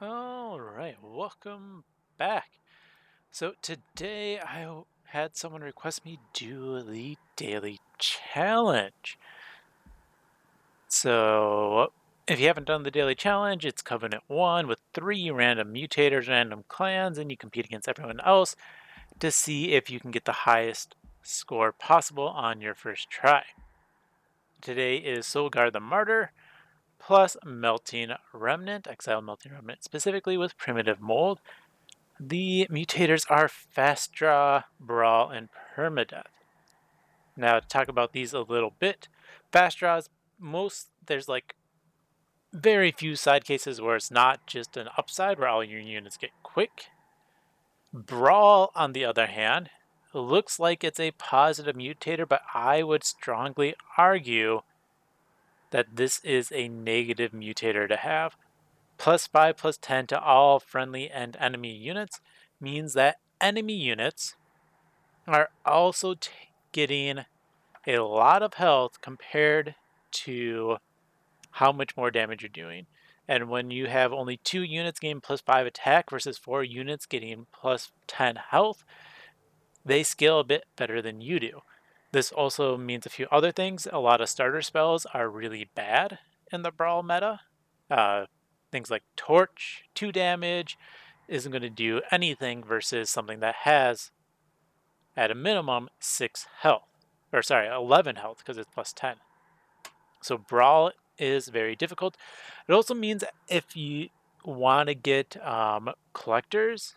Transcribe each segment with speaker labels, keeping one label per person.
Speaker 1: All right, welcome back. So today had someone request me do the daily challenge. So if you haven't done the daily challenge, it's Covenant 1 with 3 random mutators, random clans, and you compete against everyone else to see if you can get the highest score possible on your first try. Today is Soulguard the Martyr plus Melting Remnant, Exile Melting Remnant specifically with Primitive Mold. The mutators are Fast Draw, Brawl, and Permadeath. Now to talk about these a little bit, Fast Draws, there's like very few side cases where it's not just an upside where all your units get quick. Brawl, on the other hand, looks like it's a positive mutator, but I would strongly argue that this is a negative mutator to have. +5, +10 to all friendly and enemy units means that enemy units are also getting a lot of health compared to how much more damage you're doing. And when you have only 2 units getting +5 attack versus 4 units getting +10 health, they scale a bit better than you do. This also means a few other things. A lot of starter spells are really bad in the Brawl meta. Things like Torch, 2 damage, isn't going to do anything versus something that has, at a minimum, 6 health. Or sorry, 11 health because it's +10. So Brawl is very difficult. It also means if you want to get collectors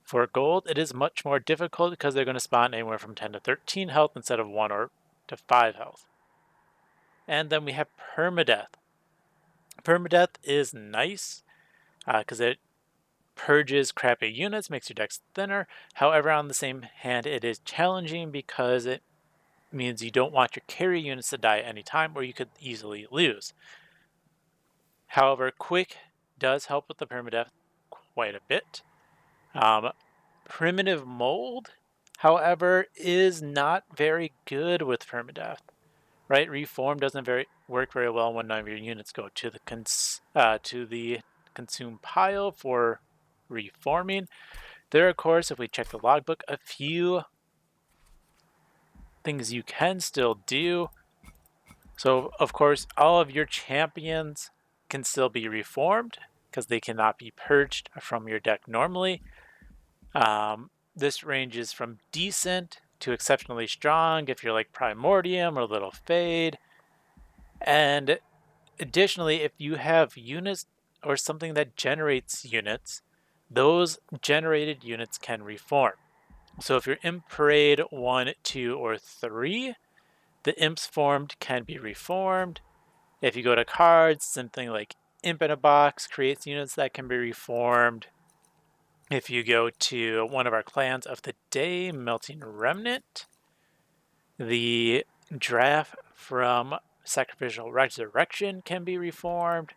Speaker 1: for gold, it is much more difficult because they're going to spawn anywhere from 10 to 13 health instead of 1 or to 5 health. And then we have Permadeath. Permadeath is nice because it purges crappy units, makes your decks thinner. However, on the same hand, it is challenging because it means you don't want your carry units to die at any time or you could easily lose. However, Quick does help with the Permadeath quite a bit. Primitive Mold, however, is not very good with Permadeath. Right? Reform doesn't work very well when none of your units go to the consume pile for reforming. There are, of course, if we check the logbook, a few things you can still do. So, of course, all of your champions can still be reformed because they cannot be purged from your deck normally. This ranges from decent to exceptionally strong if you're like Primordium or Little Fade. And additionally, if you have units or something that generates units, those generated units can reform. So if you're Imp Parade 1, 2, or 3, the imps formed can be reformed. If you go to cards, something like Imp in a Box creates units that can be reformed. If you go to one of our clans of the day, Melting Remnant, the draft from Sacrificial Resurrection can be reformed.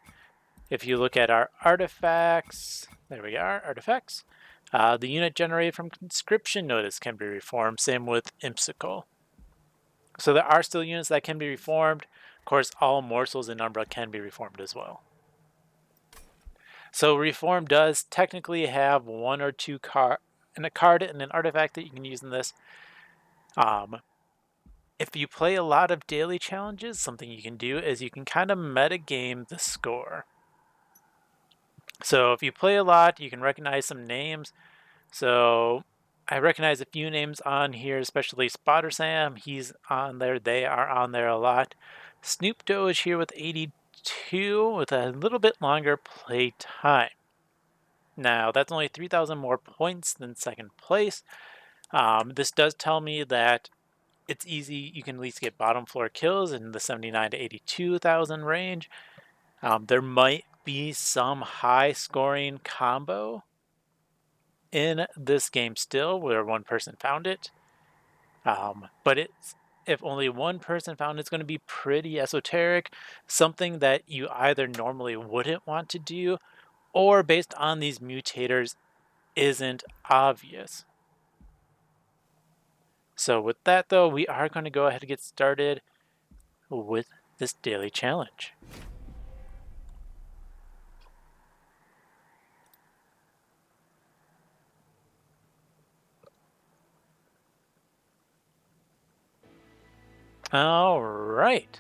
Speaker 1: If you look at our artifacts, there we are, artifacts. The unit generated from Conscription Notice can be reformed, same with Impsicle. So there are still units that can be reformed. Of course, all morsels in Umbra can be reformed as well. So Reform does technically have 1 or 2 card and an artifact that you can use in this. If you play a lot of daily challenges, something you can do is you can kind of metagame the score. So if you play a lot, you can recognize some names. So I recognize a few names on here, especially Spotter Sam. He's on there. They are on there a lot. Snoop Doge here with 82 with a little bit longer play time. Now, that's only 3,000 more points than second place. This does tell me that it's easy. You can at least get bottom floor kills in the 79 to 82,000 range. There might be some high scoring combo in this game still where one person found it. But if only one person found it, it's going to be pretty esoteric, something that you either normally wouldn't want to do or based on these mutators isn't obvious. So with that though, we are going to go ahead and get started with this daily challenge. All right.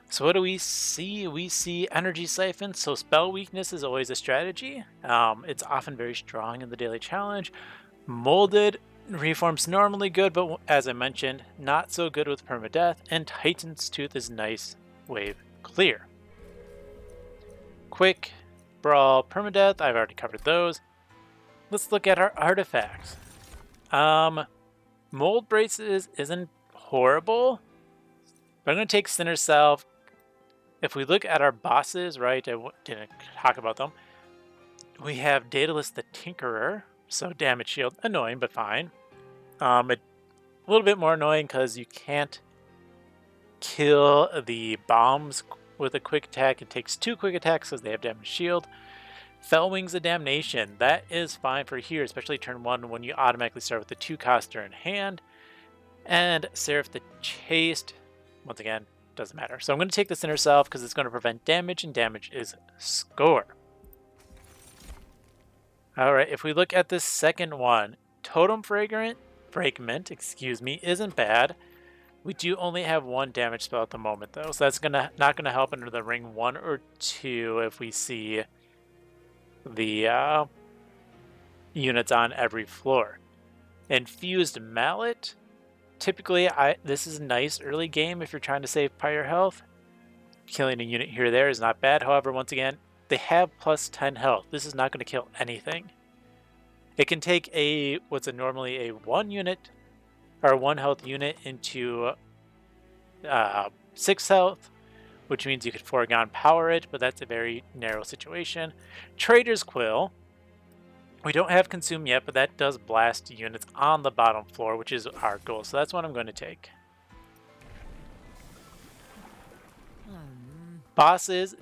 Speaker 1: So what do we see? We see energy siphon. So spell weakness is always a strategy. It's often very strong in the daily challenge. Molded reforms normally good, but as I mentioned, not so good with permadeath. And Titan's Tooth is nice wave clear. Quick, Brawl, Permadeath, I've already covered those. Let's look at our artifacts. Mold Braces isn't horrible, but I'm going to take Sinner Self. If we look at our bosses, right, I didn't talk about them. We have Daedalus the Tinkerer, so damage shield, annoying, but fine. A little bit more annoying because you can't kill the bombs with a quick attack. It takes 2 quick attacks because they have damage shield. Fellwings of Damnation, that is fine for here, especially turn 1 when you automatically start with the 2-coster in hand. And Seraph the Chaste, once again, doesn't matter. So I'm going to take the Sinner Self because it's going to prevent damage, and damage is score. Alright, if we look at the second one, Totem Fragment, isn't bad. We do only have 1 damage spell at the moment though, so that's not gonna help under the ring 1 or 2 if we see the units on every floor. Infused Mallet, typically this is nice early game if you're trying to save Pyre health. Killing a unit here or there is not bad. However, once again, they have plus 10 health. This is not going to kill anything. It can take what's normally a 1 unit or 1 health unit into 6 health, which means you could foregone power it, but that's a very narrow situation. Trader's Quill. We don't have Consume yet, but that does blast units on the bottom floor, which is our goal. So that's what I'm going to take. Bosses,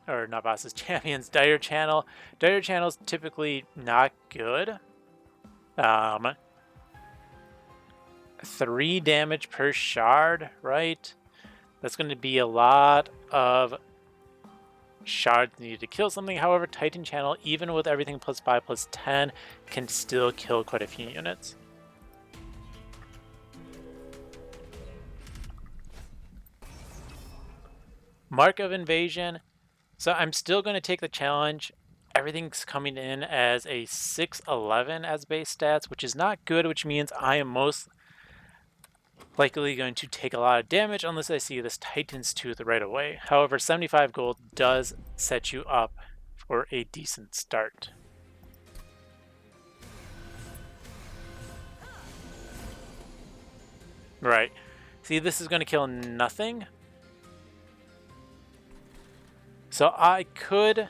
Speaker 1: or not bosses, champions, Dire Channel. Dire Channel is typically not good. 3 damage per shard, right? That's going to be a lot of shards needed to kill something. However, Titan Channel, even with everything plus 5 plus 10, can still kill quite a few units. Mark of Invasion. So I'm still going to take the challenge. Everything's coming in as a 611 as base stats, which is not good, which means I am most likely going to take a lot of damage unless I see this Titan's Tooth right away. However, 75 gold does set you up for a decent start. Right. See, this is going to kill nothing. So I could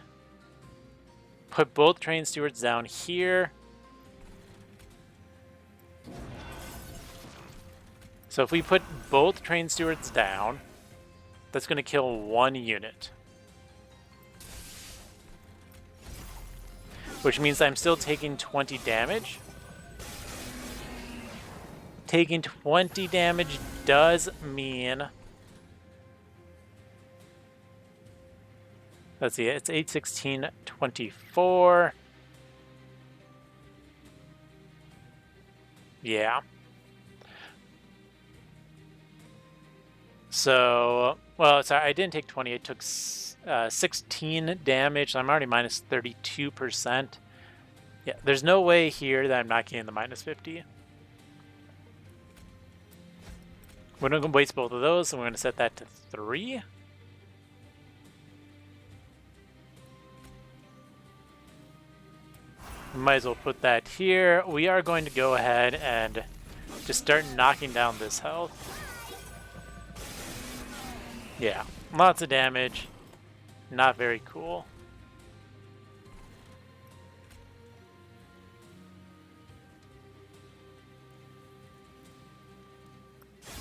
Speaker 1: put both train stewards down here. So if we put both train stewards down, that's going to kill 1 unit. Which means I'm still taking 20 damage. Taking 20 damage does mean... Let's see, it's 8, 16, 24. Yeah. So, well, sorry, I didn't take 20. It took 16 damage. So I'm already minus 32%. Yeah, there's no way here that I'm not getting the minus 50. We're going to waste both of those, so we're going to set that to 3. Might as well put that here. We are going to go ahead and just start knocking down this health. Yeah, lots of damage. Not very cool.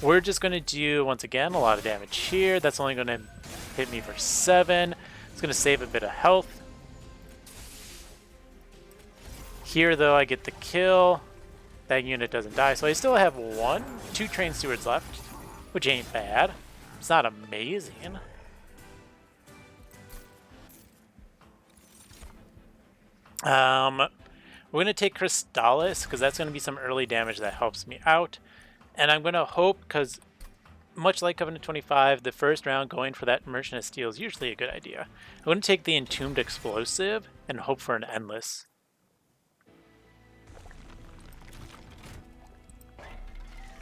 Speaker 1: We're just going to do, once again, a lot of damage here. That's only going to hit me for 7. It's going to save a bit of health. Here, though, I get the kill. That unit doesn't die, so I still have 2 train stewards left, which ain't bad. It's not amazing. We're going to take Crystallis, because that's going to be some early damage that helps me out. And I'm going to hope, because much like Covenant 25, the first round going for that Merchant of Steel is usually a good idea. I'm going to take the Entombed Explosive and hope for an Endless.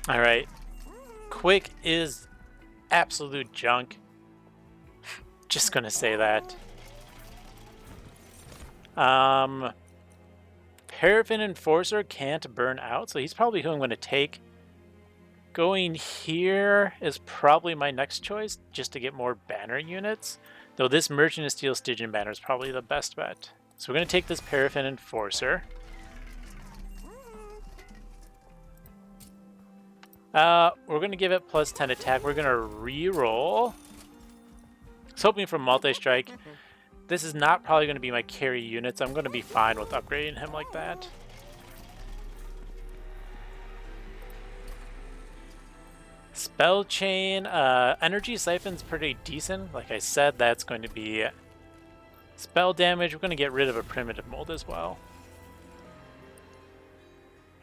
Speaker 1: Alright. Quick is absolute junk. Just going to say that. Paraffin Enforcer can't burn out, so he's probably who I'm going to take. Going here is probably my next choice, just to get more banner units. Though this Merchant of Steel Stygian banner is probably the best bet. So we're going to take this Paraffin Enforcer. We're going to give it plus 10 attack. We're going to re-roll. I was hoping for multi-strike. This is not probably going to be my carry unit, so I'm going to be fine with upgrading him like that. Spell Chain, Energy Siphon's pretty decent. Like I said, that's going to be spell damage. We're going to get rid of a Primitive Mold as well.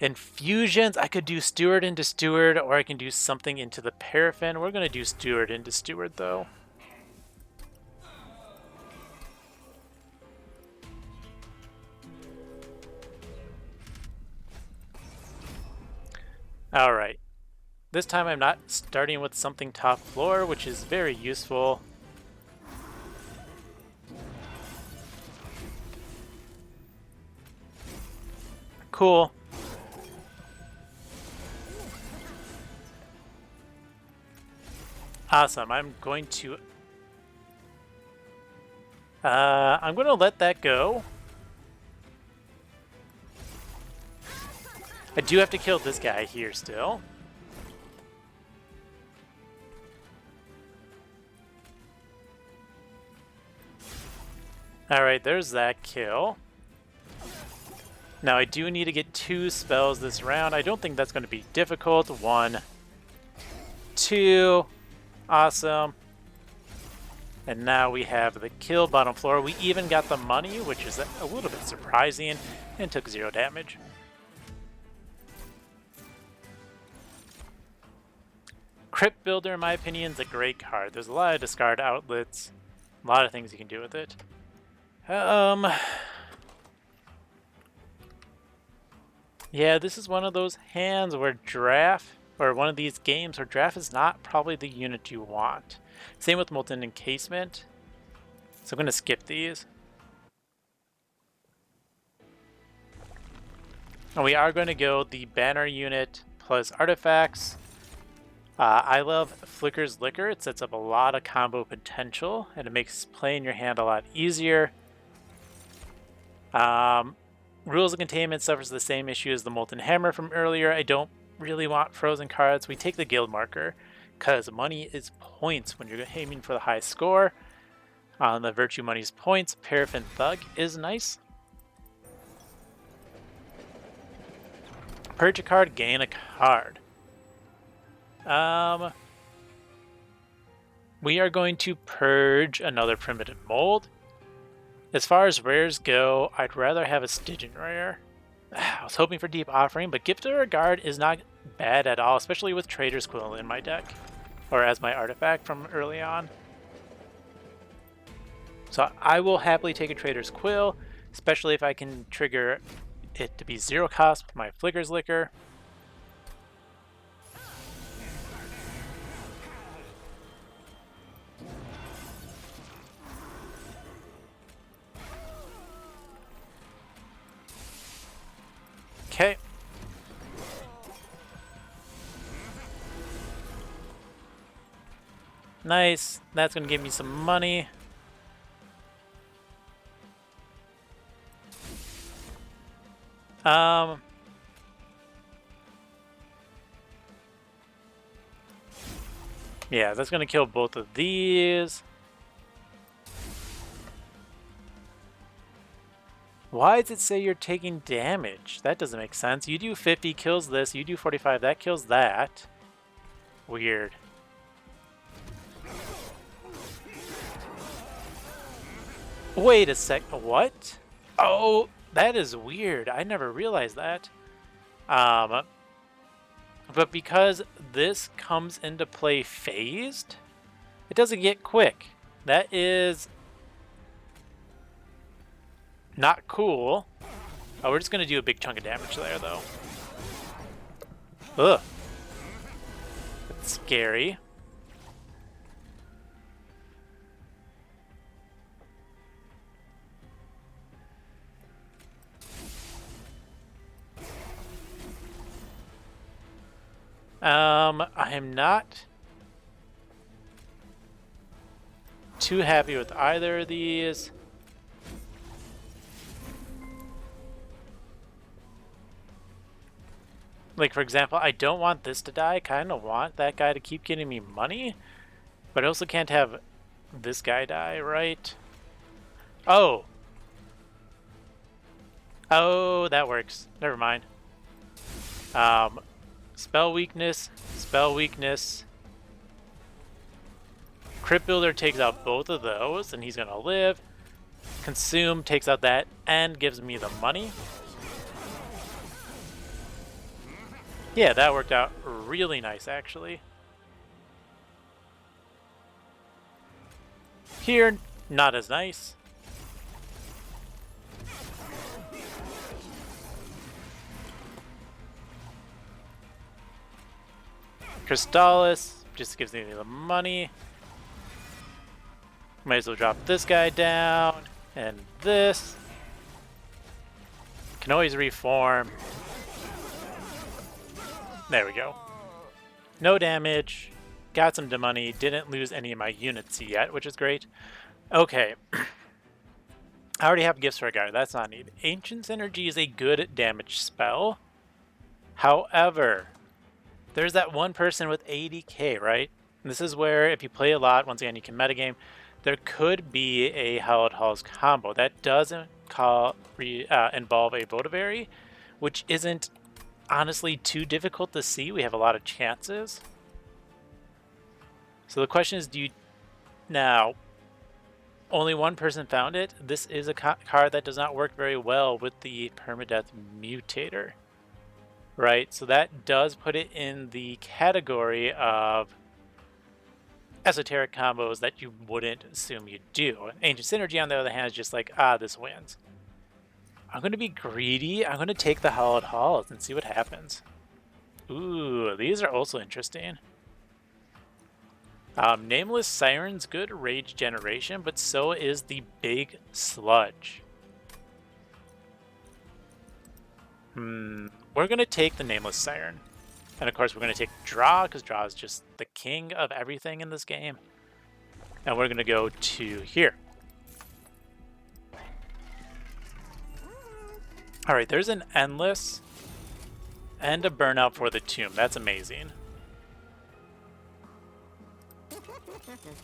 Speaker 1: Infusions, I could do Steward into Steward, or I can do something into the Paraffin. We're going to do Steward into Steward, though. Alright. This time I'm not starting with something top floor, which is very useful. Cool. Awesome. I'm going to let that go. I do have to kill this guy here still. Alright, there's that kill. Now I do need to get 2 spells this round. I don't think that's going to be difficult. 1, 2. Awesome. And now we have the kill bottom floor. We even got the money, which is a little bit surprising, and took 0 damage. Crypt Builder, in my opinion, is a great card. There's a lot of discard outlets, a lot of things you can do with it. Yeah, this is one of those hands where draft, or one of these games where draft is not probably the unit you want. Same with Molten Encasement. So I'm going to skip these. And we are going to go the banner unit plus artifacts. I love Flicker's Liquor. It sets up a lot of combo potential, and it makes playing your hand a lot easier. Rules of Containment suffers the same issue as the Molten Hammer from earlier. I don't really want frozen cards. We take the Guild Marker, because money is points when you're aiming for the high score. The Virtue Money's points. Paraffin Thug is nice. Purge a card, gain a card. We are going to purge another Primitive Mold. As far as rares go, I'd rather have a Stygian rare. I was hoping for Deep Offering, but Gift of Regard is not bad at all, especially with Trader's Quill in my deck, or as my artifact from early on. So I will happily take a Trader's Quill, especially if I can trigger it to be 0 cost with my Flicker's Liquor. Okay. Nice. That's going to give me some money. Yeah, that's going to kill both of these. Why does it say you're taking damage? That doesn't make sense. You do 50, kills this. You do 45, that kills that. Weird. Wait a sec. What? Oh, that is weird. I never realized that. But because this comes into play phased, it doesn't get quick. That is not cool. Oh, we're just going to do a big chunk of damage there, though. Ugh. That's scary. I am not too happy with either of these. Like, for example, I don't want this to die. I kind of want that guy to keep getting me money. But I also can't have this guy die, right? Oh. Oh, that works. Never mind. Spell weakness, spell weakness. Crypt Builder takes out both of those, and he's going to live. Consume takes out that and gives me the money. Yeah, that worked out really nice, actually. Here, not as nice. Crystallis just gives me the money. Might as well drop this guy down and this. Can always reform. There we go. No damage. Got some money. Didn't lose any of my units yet, which is great. Okay. I already have gifts for a guy. That's not needed. Ancient's Energy is a good damage spell. However, there's that one person with 80k, right? And this is where, if you play a lot, once again, you can metagame. There could be a Hallowed Halls combo. That doesn't involve a Voti-Bombing, which isn't honestly too difficult to see. We have a lot of chances. So the question is, do you... Now, only one person found it. This is a card that does not work very well with the Permadeath Mutator. Right, so that does put it in the category of esoteric combos that you wouldn't assume you'd do. Ancient Synergy, on the other hand, is just like, this wins. I'm going to be greedy. I'm going to take the Hallowed Halls and see what happens. Ooh, these are also interesting. Nameless Siren's good rage generation, but so is the Big Sludge. We're going to take the Nameless Siren. And of course, we're going to take Draw, because Draw is just the king of everything in this game. And we're going to go to here. Alright, there's an Endless and a Burnout for the Tomb. That's amazing.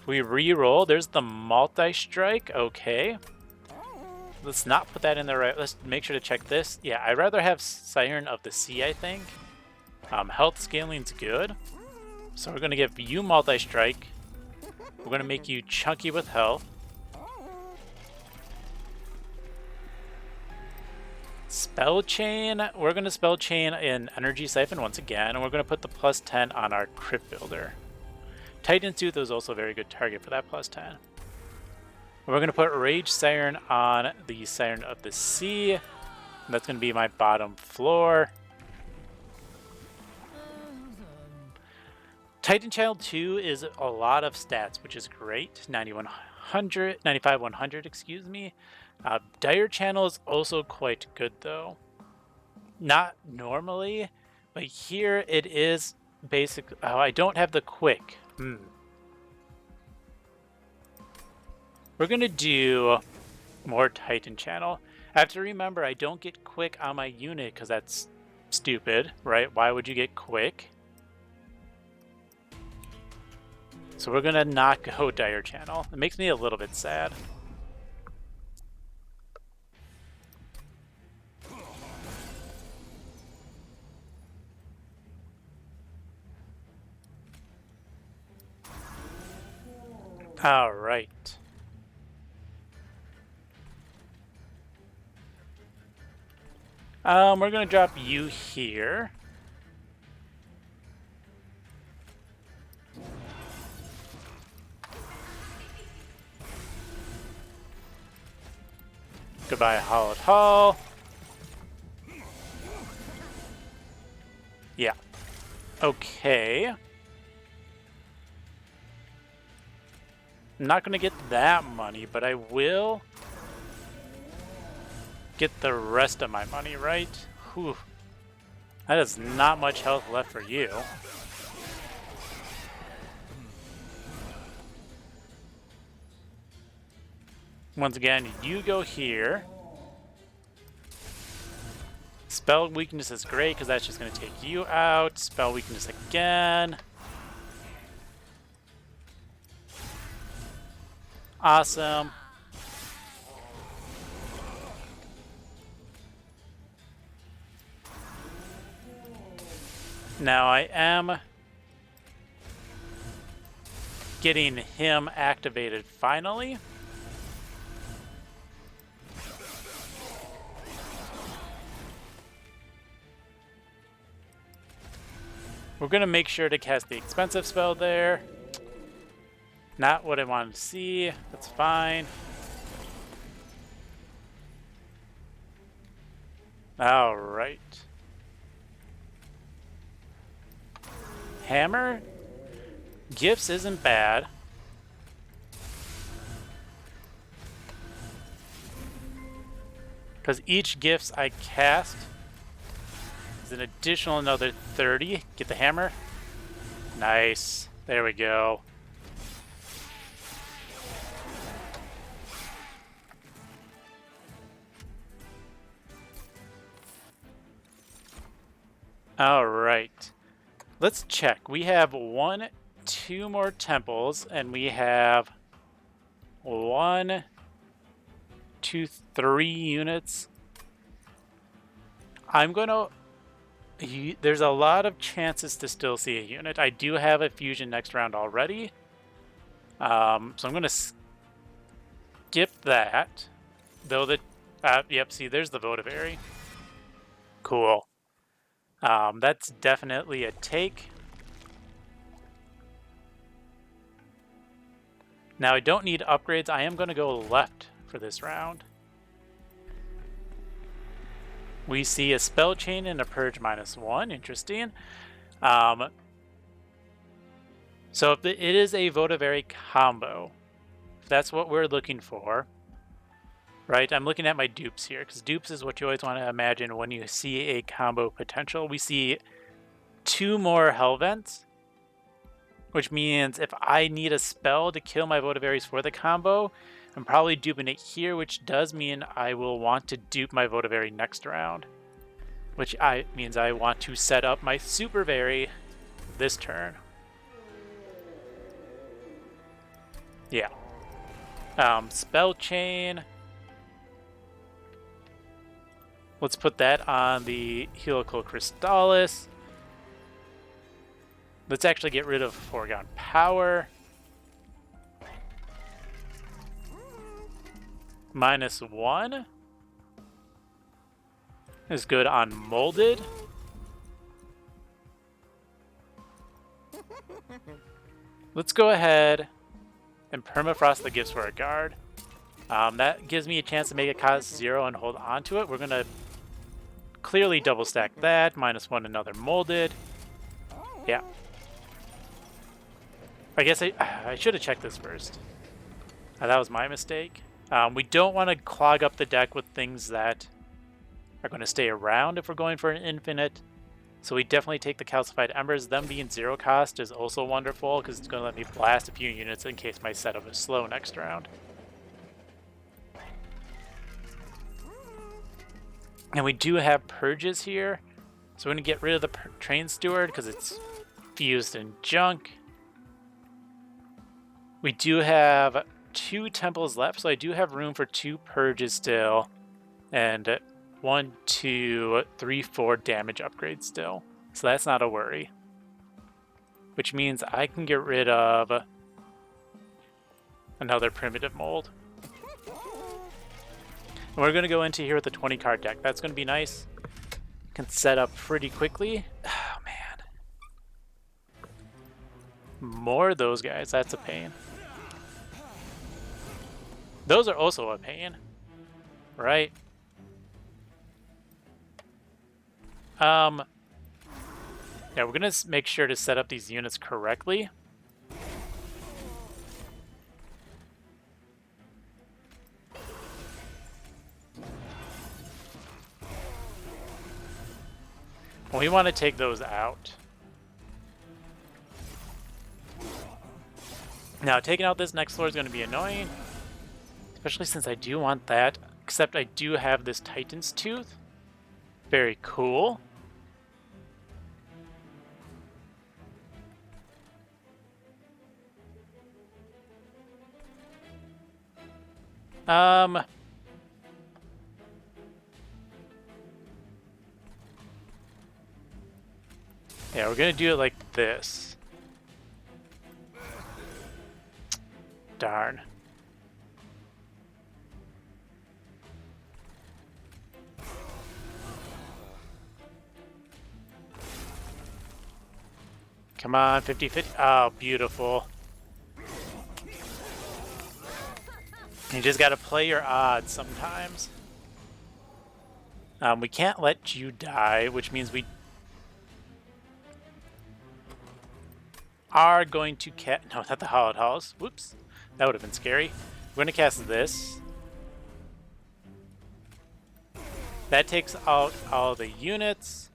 Speaker 1: We re-roll. There's the Multi-Strike. Okay. Let's not put that in there. Let's make sure to check this. Yeah, I'd rather have Siren of the Sea, I think. Health scaling's good. So we're going to give you Multi-Strike. We're going to make you chunky with health. Spell Chain. We're going to Spell Chain in Energy Siphon once again. And we're going to put the +10 on our Crypt Builder. Titan Tooth is also a very good target for that +10. We're going to put Rage Siren on the Siren of the Sea. That's going to be my bottom floor. Titan Child 2 is a lot of stats, which is great. 95, 100, excuse me. Dire Channel is also quite good, though. Not normally, but here it is basic. Oh, I don't have the quick. We're going to do more Titan Channel. I have to remember I don't get quick on my unit because that's stupid, right? Why would you get quick? So we're going to not go Dire Channel. It makes me a little bit sad. All right. We're going to drop you here. Goodbye, Hollowed Hall. Yeah. Okay. I'm not going to get that money, but I will get the rest of my money, right? Whew. That is not much health left for you. Once again, you go here. Spell weakness is great because that's just going to take you out. Spell weakness again. Awesome. Now I am getting him activated finally. We're going to make sure to cast the expensive spell there. Not what I wanted to see. That's fine. All right. Hammer. Gifts isn't bad. Because each gifts I cast is an additional another 30. Get the hammer. Nice. There we go. All right. Let's check. We have 2 more temples, and we have 1, 2, 3 units. I'm going to... There's a lot of chances to still see a unit. I do have a fusion next round already. So I'm going to skip that. Though the... yep, see, there's the Voti-Bombing. Cool. That's definitely a take. Now I don't need upgrades. I am going to go left for this round. We see a spell chain and a purge -1. Interesting. So if it is a Voti-Bombing combo, if that's what we're looking for, right? I'm looking at my dupes here, because dupes is what you always want to imagine when you see a combo potential. We see 2 more Hell Vents, which means if I need a spell to kill my Voti-Bombings for the combo, I'm probably duping it here, which does mean I will want to dupe my Voti-Bombing next round, which means I want to set up my Super Berry this turn. Yeah. Spell Chain. Let's put that on the Helical Crystallis. Let's actually get rid of Foregone Power. -1 is good on Molded. Let's go ahead and permafrost the gifts for a guard. That gives me a chance to make it cost 0 and hold on to it. We're going to clearly double stack that. -1 another Molded. Yeah. I guess I should have checked this first. That was my mistake. We don't want to clog up the deck with things that are going to stay around if we're going for an infinite. So we definitely take the Calcified Embers. Them being 0 cost is also wonderful because it's going to let me blast a few units in case my setup is slow next round. And we do have purges here. So we're going to get rid of the Train Steward because it's fused in junk. We do have 2 temples left, so I do have room for 2 purges still. And 1, 2, 3, 4 damage upgrades still. So that's not a worry. Which means I can get rid of another primitive mold. And we're going to go into here with a 20 card deck. That's going to be nice. Can set up pretty quickly. Oh, man. More of those guys. That's a pain. Those are also a pain. right? Yeah, we're gonna make sure to set up these units correctly. We want to take those out. Now, taking out this next floor is going to be annoying, especially since I do want that, except I do have this Titan's Tooth. Very cool. Yeah, we're gonna do it like this. Darn. Come on, 50-50. Oh, beautiful. You just gotta play your odds sometimes. We can't let you die, which means we are going to cast... No, not the Hallowed Halls. Whoops. That would have been scary. We're going to cast this. That takes out all the units.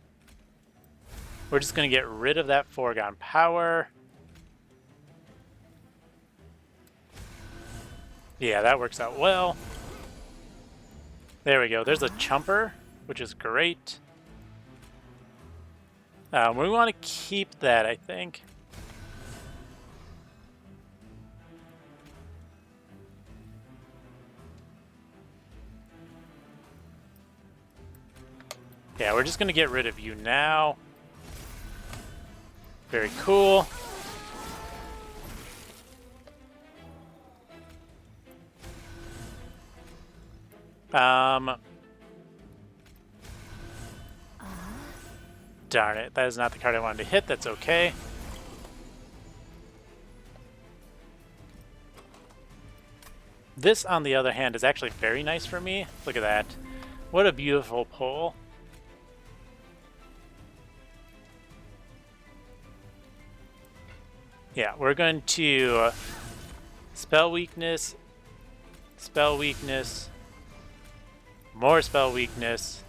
Speaker 1: We're just going to get rid of that foregone power. Yeah, that works out well. There we go. There's a chumper, which is great. We want to keep that, I think. Yeah, we're just going to get rid of you now. Very cool. Darn it. That is not the card I wanted to hit. That's okay. This, on the other hand, is actually very nice for me. Look at that. What a beautiful pull. Yeah, we're going to spell weakness, more spell weakness,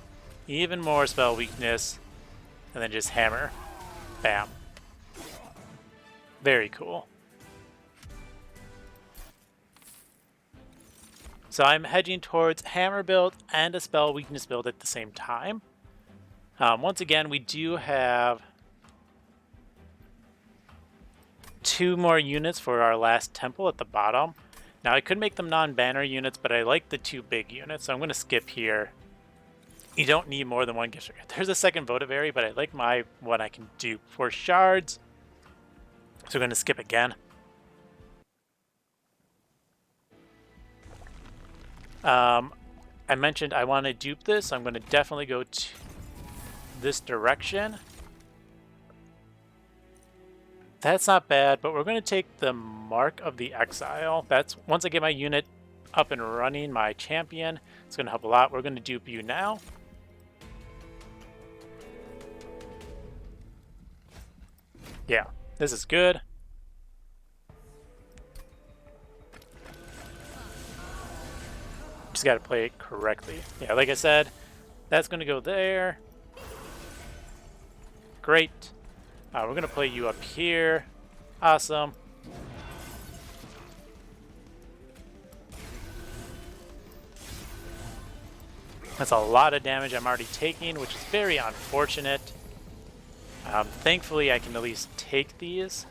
Speaker 1: even more spell weakness, and then just hammer. Bam. Very cool. So I'm hedging towards hammer build and a spell weakness build at the same time. Once again, we do have 2 more units for our last temple at the bottom. Now I could make them non-banner units, but I like the 2 big units, so I'm going to skip here. You don't need more than 1 gift shard. There's a second Voti-Bombing, but I like my what I can do for shards, so I'm going to skip again. I mentioned I want to dupe this, so I'm going to definitely go to this direction. That's not bad, but we're going to take the Mark of the Exile. That's once I get my unit up and running, my champion, it's going to help a lot. We're going to dupe you now. Yeah, this is good. Just got to play it correctly. Yeah, like I said, that's going to go there. Great. We're going to play you up here. Awesome. That's a lot of damage I'm already taking, which is very unfortunate. Thankfully, I can at least take these.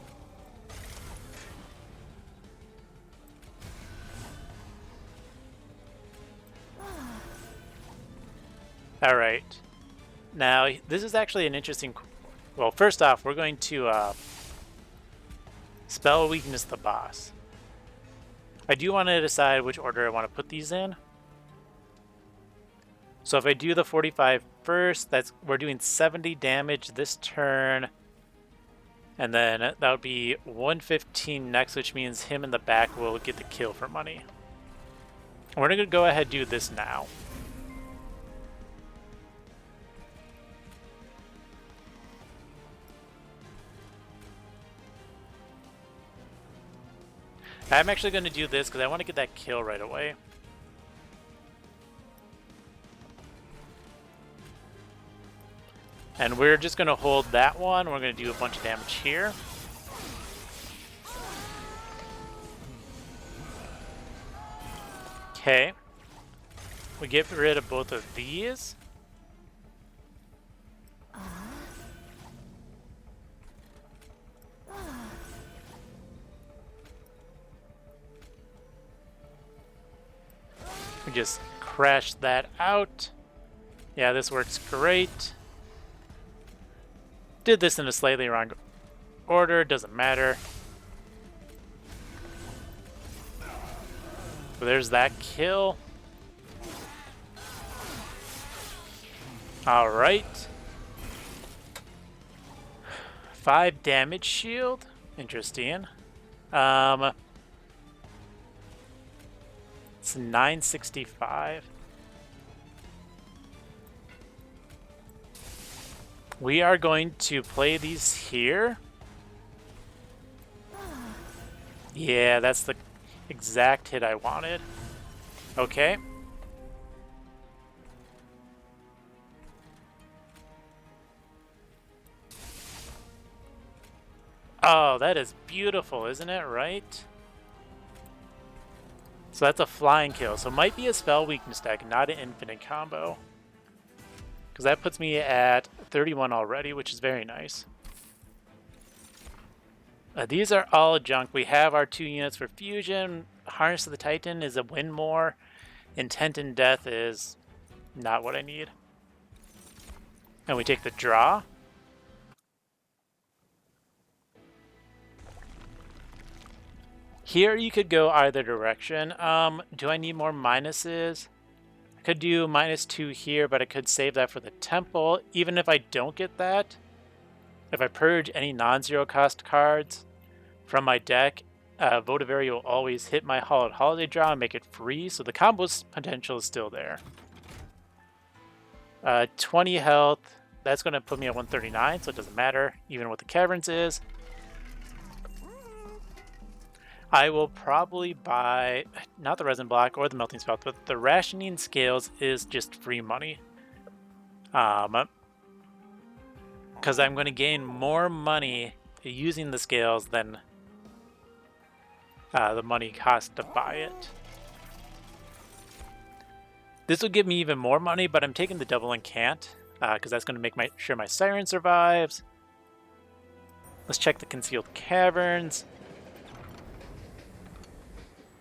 Speaker 1: All right. Now, this is actually an interesting... Well, first off, we're going to spell weakness the boss. I do want to decide which order I want to put these in. So if I do the 45 first, we're doing 70 damage this turn. And then that would be 115 next, which means him in the back will get the kill for money. We're going to go ahead and do this now. I'm actually going to do this because I want to get that kill right away. And we're just going to hold that one. We're going to do a bunch of damage here. Okay. We get rid of both of these. We just crash that out. Yeah, this works great. Did this in a slightly wrong order, doesn't matter. So there's that kill. Alright. 5 damage shield. Interesting. It's 965. We are going to play these here. Yeah, that's the exact hit I wanted. Okay. Oh, that is beautiful, isn't it? Right? So that's a flying kill. So it might be a spell weakness deck, not an infinite combo. Because that puts me at 31 already, which is very nice. These are all junk. We have our 2 units for fusion. Harness of the Titan is a win more. Intent and Death is not what I need. And we take the draw. Here you could go either direction. Do I need more minuses? I could do -2 here, but I could save that for the temple. Even if I don't get that, if I purge any non-zero cost cards from my deck, Voti-Bombing will always hit my Hallowed Holiday draw and make it free, so the combo's potential is still there. 20 health, that's going to put me at 139, so it doesn't matter, even what the Caverns is. I will probably buy, not the Resin Block or the Melting Spout, but the Rationing Scales is just free money. Because I'm going to gain more money using the scales than the money cost to buy it. This will give me even more money, but I'm taking the double incant, because that's going to make sure my Siren survives. Let's check the Concealed Caverns.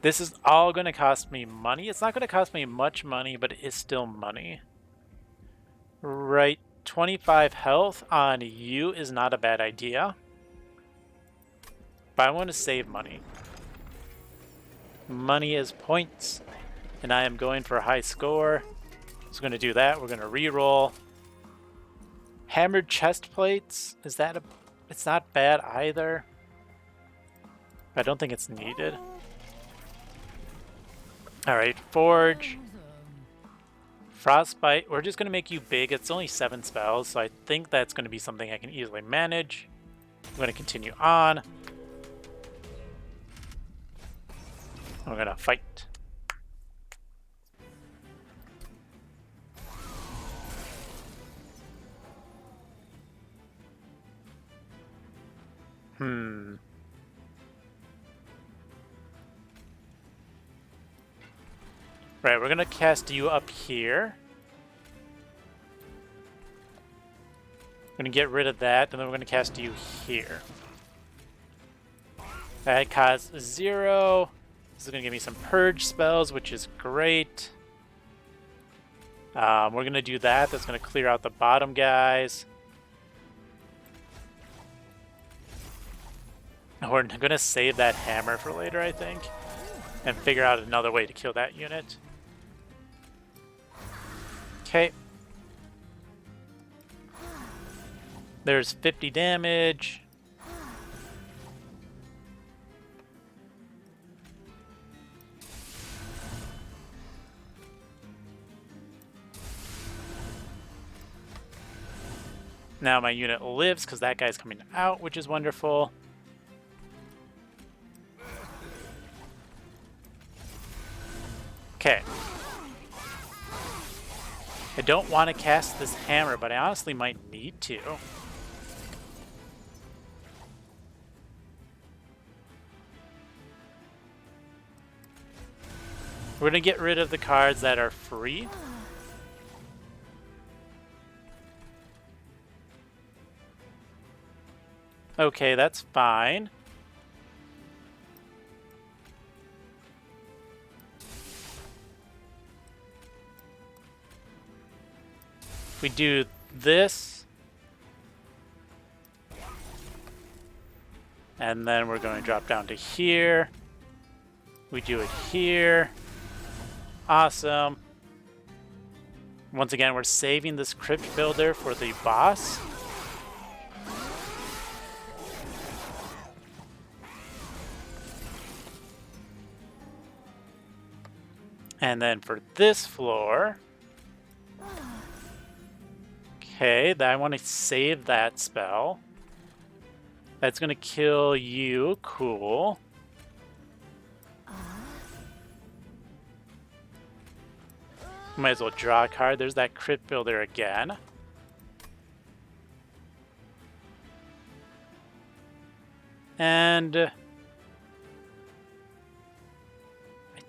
Speaker 1: This is all going to cost me money. It's not going to cost me much money, but it is still money. Right, 25 health on you is not a bad idea. But I want to save money. Money is points, and I am going for a high score. So we're going to do that. We're going to re-roll. Hammered chest plates. Is that a... It's not bad either. I don't think it's needed. Alright, Forge. Frostbite. We're just going to make you big. It's only 7 spells, so I think that's going to be something I can easily manage. I'm going to continue on. We're going to fight. Right, we're going to cast you up here. We're going to get rid of that, and then we're going to cast you here. That costs 0. This is going to give me some purge spells, which is great. We're going to do that. That's going to clear out the bottom guys. We're going to save that hammer for later, I think, and figure out another way to kill that unit. Okay. There's 50 damage. Now my unit lives because that guy's coming out, which is wonderful. I don't want to cast this hammer, but I honestly might need to. We're going to get rid of the cards that are free. Okay, that's fine. We do this. And then we're going to drop down to here. We do it here. Awesome. Once again, we're saving this crypt builder for the boss. And then for this floor, okay, I want to save that spell. That's going to kill you. Cool. Might as well draw a card. There's that crypt builder again. And I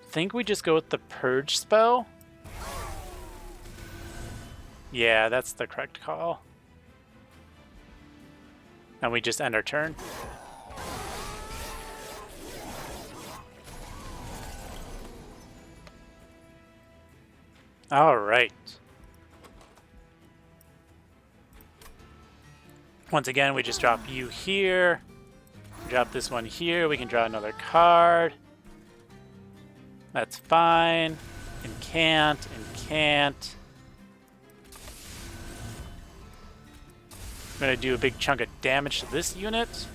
Speaker 1: think we just go with the purge spell. Yeah, that's the correct call. And we just end our turn. All right. Once again, we just drop you here. Drop this one here. We can draw another card. That's fine. And can't, and can't. I'm going to do a big chunk of damage to this unit.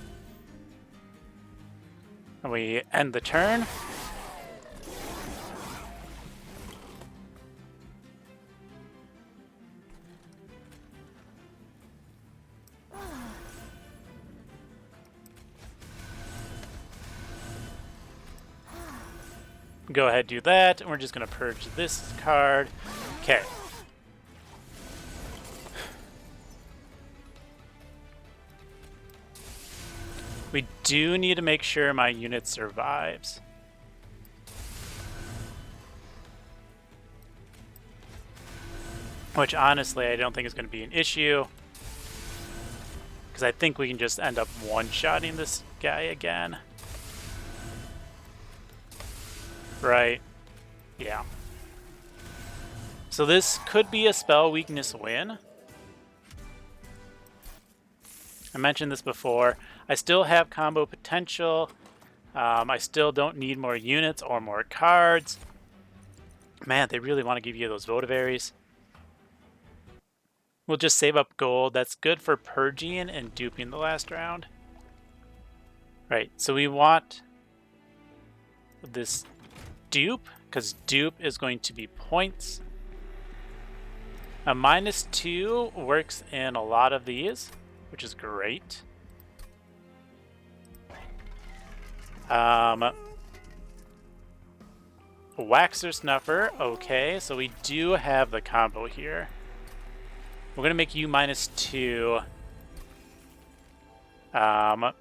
Speaker 1: And we end the turn. Go ahead, do that, and we're just going to purge this card. Okay. We do need to make sure my unit survives. Which, honestly, I don't think is going to be an issue. Because I think we can just end up one-shotting this guy again. Right. Yeah. So this could be a spell weakness win. I mentioned this before. I still have combo potential. I still don't need more units or more cards. Man, they really want to give you those Voti-Berries. We'll just save up gold. That's good for purging and duping the last round. Right, so we want this dupe, because dupe is going to be points. A -2 works in a lot of these, which is great. Waxer Snuffer, okay, so we do have the combo here. We're going to make you -2. I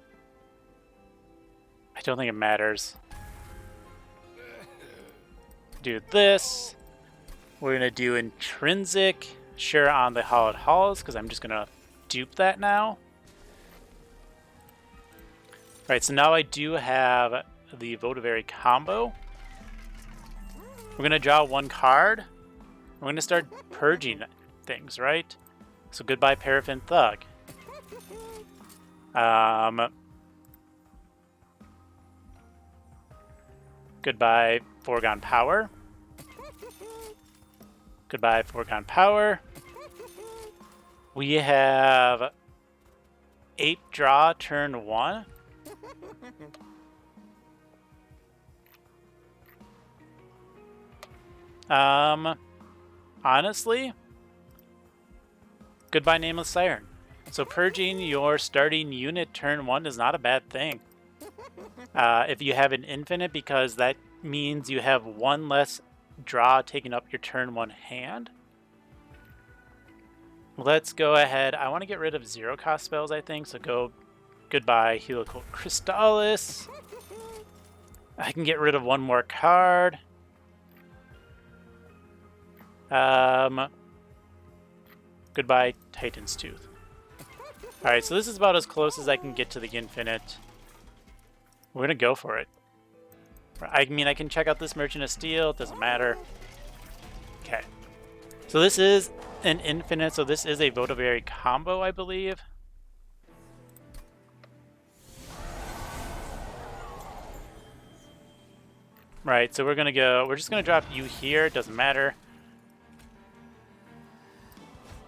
Speaker 1: don't think it matters. Do this. We're going to do Intrinsic, sure, on the Hollowed Halls, because I'm just going to dupe that now. Alright, so now I do have the Voti-Berry combo. We're going to draw one card. We're going to start purging things, right? So goodbye Paraffin Thug. Goodbye Foregone Power. Goodbye Foregone Power. We have 8 draw turn 1. Honestly, goodbye Nameless Siren. So purging your starting unit turn 1 is not a bad thing. If you have an infinite, because that means you have one less draw taking up your turn 1 hand. Let's go ahead. I want to get rid of 0-cost spells, I think, so go goodbye Helical Crystallis. I can get rid of one more card. Goodbye Titan's Tooth. Alright, so this is about as close as I can get to the infinite. We're gonna go for it. I mean, I can check out this Merchant of Steel, it doesn't matter. Okay. So this is an infinite, so this is a Voti-Bombing combo, I believe. Right, so we're just gonna drop you here, it doesn't matter.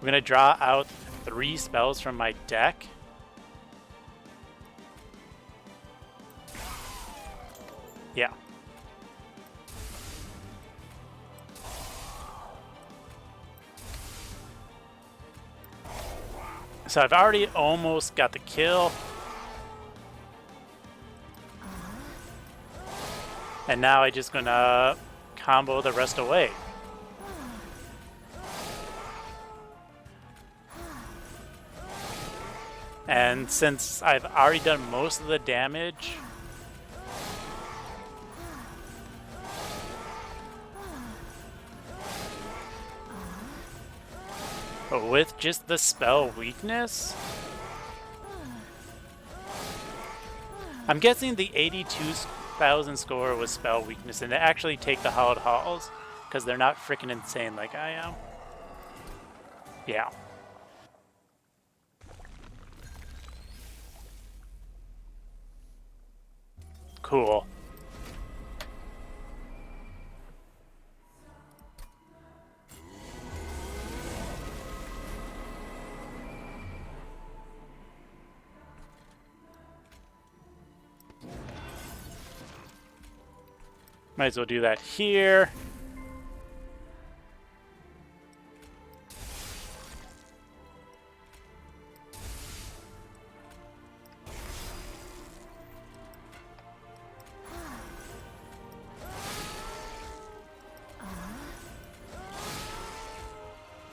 Speaker 1: We're gonna draw out 3 spells from my deck. Yeah. So I've already almost got the kill. And now I'm just gonna combo the rest away. And since I've already done most of the damage, but with just the spell weakness, I'm guessing the 82,000 score was spell weakness, and they actually take the Hallowed Halls because they're not freaking insane like I am. Yeah. Cool. Might as well do that here.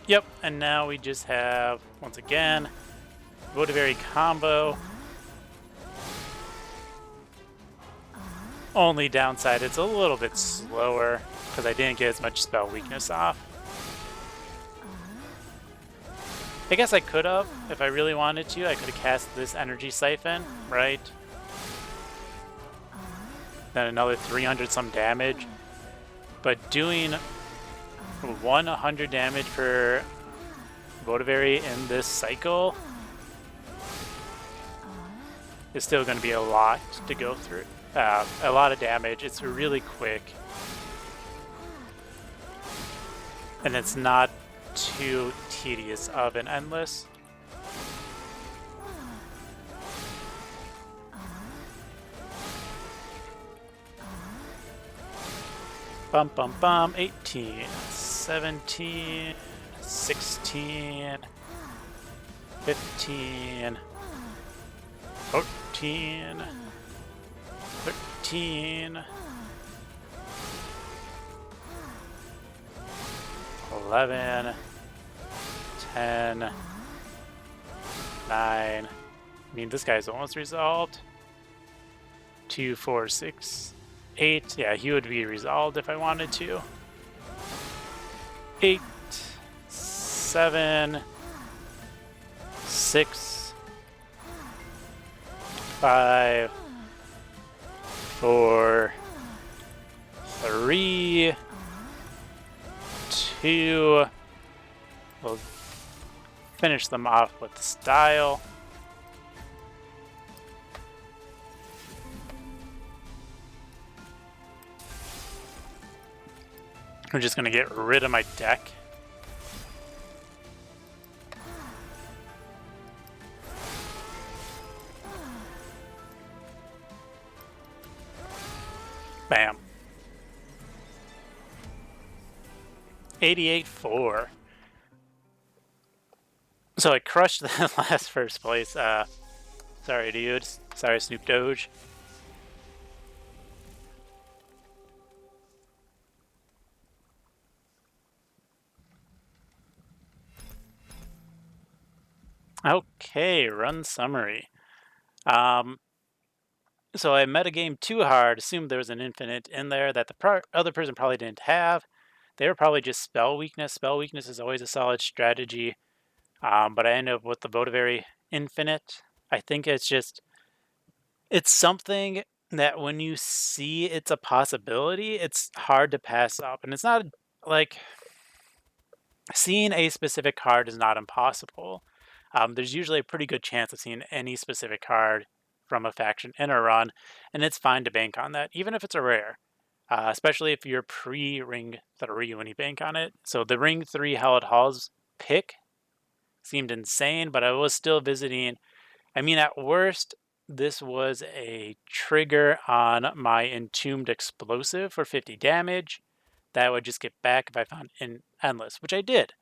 Speaker 1: Yep, and now we just have, once again, Voti-Bombing combo. Only downside, it's a little bit slower because I didn't get as much spell weakness off. I guess I could have, if I really wanted to. I could have cast this Energy Siphon, right? Then another 300 some damage. But doing 100 damage per Voti-Bombing in this cycle is still going to be a lot to go through. A lot of damage. It's really quick. And it's not too tedious of an endless. Bum bum bum. 18, 17, 16, 15, 14, 13, 11, 10, 9. I mean, this guy's almost resolved. 2, 4, 6, 8. Yeah, he would be resolved if I wanted to. 8, 7, 6, 5, 4, 3, 2. We'll finish them off with style. I'm just gonna get rid of my deck. Bam. 88-4. So I crushed the last first place. Sorry, dudes. Sorry, Snoop Doge. Okay, run summary. Um, so I metagame too hard, assumed there was an infinite in there that the other person probably didn't have. They were probably just spell weakness. Spell weakness is always a solid strategy, but I ended up with the Voti infinite. I think it's something that when you see it's a possibility, it's hard to pass up. And it's not like seeing a specific card is not impossible. There's usually a pretty good chance of seeing any specific card from a faction in a run, and it's fine to bank on that, even if it's a rare. Especially if you're pre-Ring 3 when you bank on it. So the Ring 3 Hallowed Halls pick seemed insane, but I was still visiting. I mean, at worst, this was a trigger on my Entombed Explosive for 50 damage. That would just get back if I found an Endless, which I did.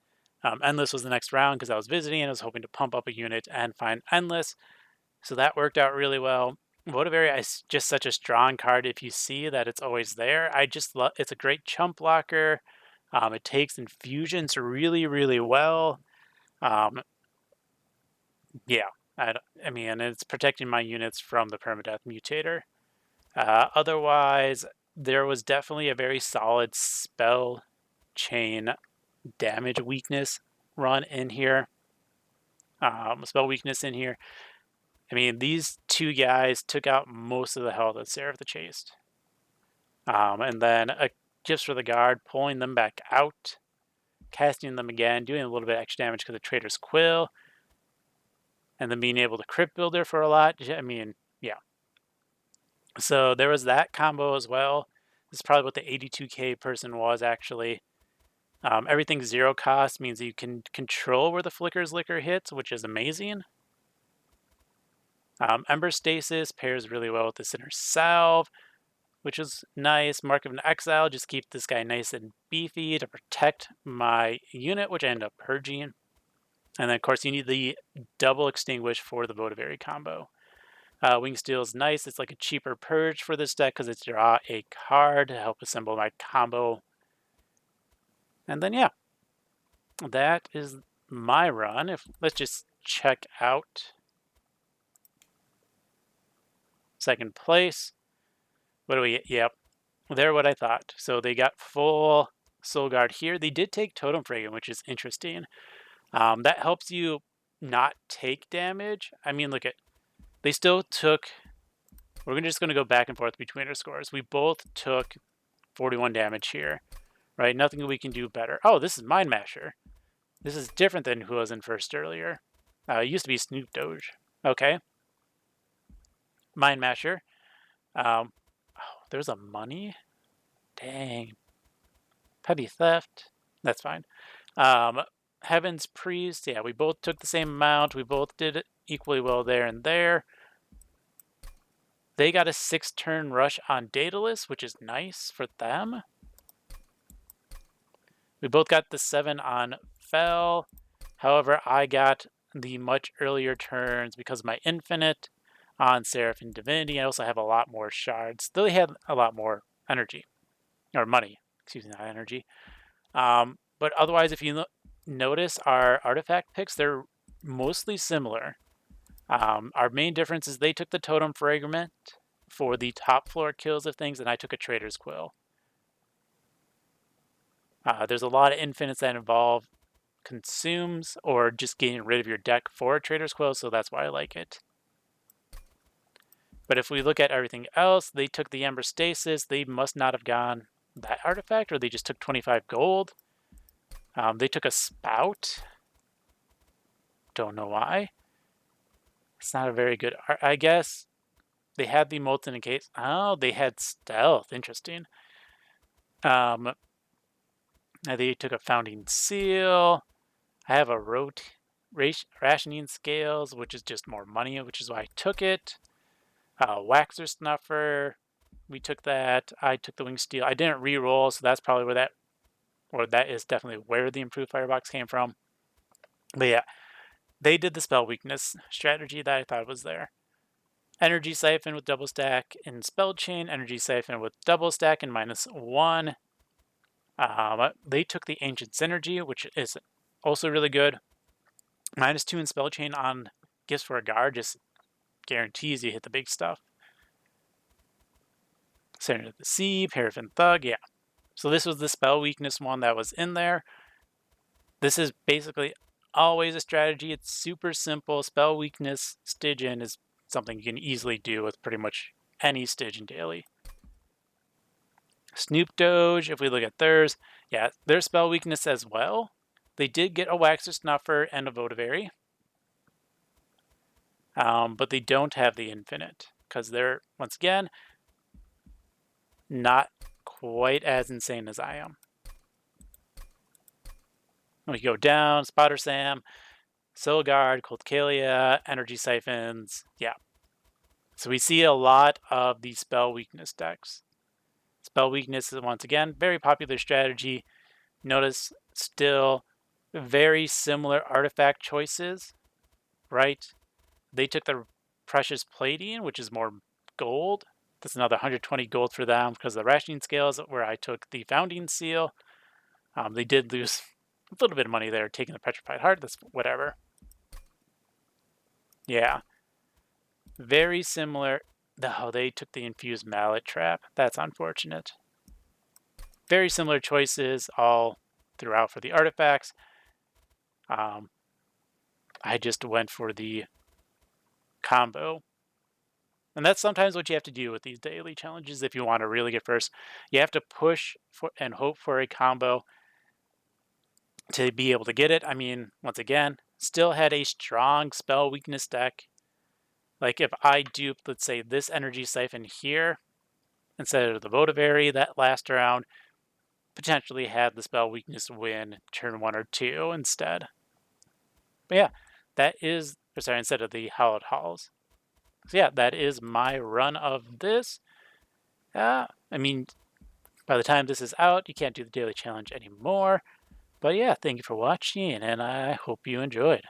Speaker 1: Endless was the next round because I was visiting and I was hoping to pump up a unit and find Endless. So that worked out really well. Voti is just such a strong card. If you see that it's always there, I just love. It's a great chump blocker. It takes infusions really, really well. Um, yeah, I mean, it's protecting my units from the Permadeath Mutator. Otherwise, there was definitely a very solid spell chain damage weakness run in here. Spell weakness in here. I mean, these two guys took out most of the health of Seraph the Chaste. And then Gifts for the Guard, pulling them back out, casting them again, doing a little bit of extra damage because of Traitor's Quill, and then being able to Crypt Builder for a lot. I mean, yeah. So there was that combo as well. This is probably what the 82k person was actually. Everything's zero cost means you can control where the Flicker's Liquor hits, which is amazing. Ember Stasis pairs really well with the Sinner Salve, which is nice. Mark of an Exile, just keep this guy nice and beefy to protect my unit, which I end up purging. And then, of course, you need the double Extinguish for the Voti combo. Wingsteel is nice. It's like a cheaper purge for this deck because it's draw a card to help assemble my combo. And then, yeah, that is my run. Let's just check out second place. What do we get? Yep, they're what I thought. So they got full Soul Guard here. They did take Totem Fragment, which is interesting. That helps you not take damage. I mean, look at, they still took, we're just going to go back and forth between our scores. We both took 41 damage here, right? Nothing we can do better. Oh, this is Mind Masher. This is different than who was in first earlier. It used to be Snoop Doge. Okay. Mind Masher. Oh, there's a money? Dang. Petty theft. That's fine. Heaven's Priest. Yeah, we both took the same amount. We both did it equally well there and there. They got a 6-turn rush on Daedalus, which is nice for them. We both got the 7 on Fel. However, I got the much earlier turns because of my infinite on Seraph and Divinity. I also have a lot more shards. They had a lot more energy. Or money. Excuse me, not energy. But otherwise, if you notice our artifact picks, they're mostly similar. Our main difference is they took the Totem Fragment for the top floor kills of things, and I took a Traitor's Quill. There's a lot of infinites that involve consumes or just getting rid of your deck for a Traitor's Quill, so that's why I like it. But if we look at everything else, they took the Ember Stasis. They must not have gone that artifact, or they just took 25 gold. They took a Spout. Don't know why. It's not a very good art. I guess they had the Molten Case. Oh, they had Stealth. Interesting. They took a Founding Seal. I have a Rationing Scales, which is just more money, which is why I took it. Waxer Snuffer. We took that. I took the Wing Steel. I didn't re-roll, so that's probably that is definitely where the improved Firebox came from. But yeah, they did the spell weakness strategy that I thought was there. Energy Siphon with double stack and Spell Chain. Energy Siphon with double stack and -1. They took the Ancient Synergy, which is also really good. -2 in spell chain on gifts for a guard just guarantees you hit the big stuff. Center of the Sea, Paraffin Thug, yeah. So this was the spell weakness one that was in there. This is basically always a strategy. It's super simple. Spell weakness Stygian is something you can easily do with pretty much any Stygian daily. Snoop Doge, if we look at theirs, yeah, their spell weakness as well. They did get a Waxer Snuffer and a Voti-Bombing. But they don't have the infinite because they're, once again, not quite as insane as I am. We go down, Spotter Sam, Soul Guard, Cold Kalia, Energy Siphons, yeah. So we see a lot of these spell weakness decks. Spell weakness is, once again, very popular strategy. Notice still very similar artifact choices, right? They took the Precious Palladium, which is more gold. That's another 120 gold for them because of the rationing scales, where I took the Founding Seal. They did lose a little bit of money there taking the Petrified Heart. That's whatever. Yeah. Very similar. Oh, they took the Infused Mallet Trap. That's unfortunate. Very similar choices all throughout for the artifacts. I just went for the combo. And that's sometimes what you have to do with these daily challenges if you want to really get first. You have to push for and hope for a combo to be able to get it. I mean, once again, still had a strong spell weakness deck. Like if I duped, let's say, this Energy Siphon here instead of the Voti-Bombing that last round, potentially had the spell weakness win turn 1 or 2 instead. But yeah, that is, or sorry, instead of the Hallowed Halls. So yeah, that is my run of this. I mean, by the time this is out, you can't do the daily challenge anymore. But yeah, thank you for watching, and I hope you enjoyed.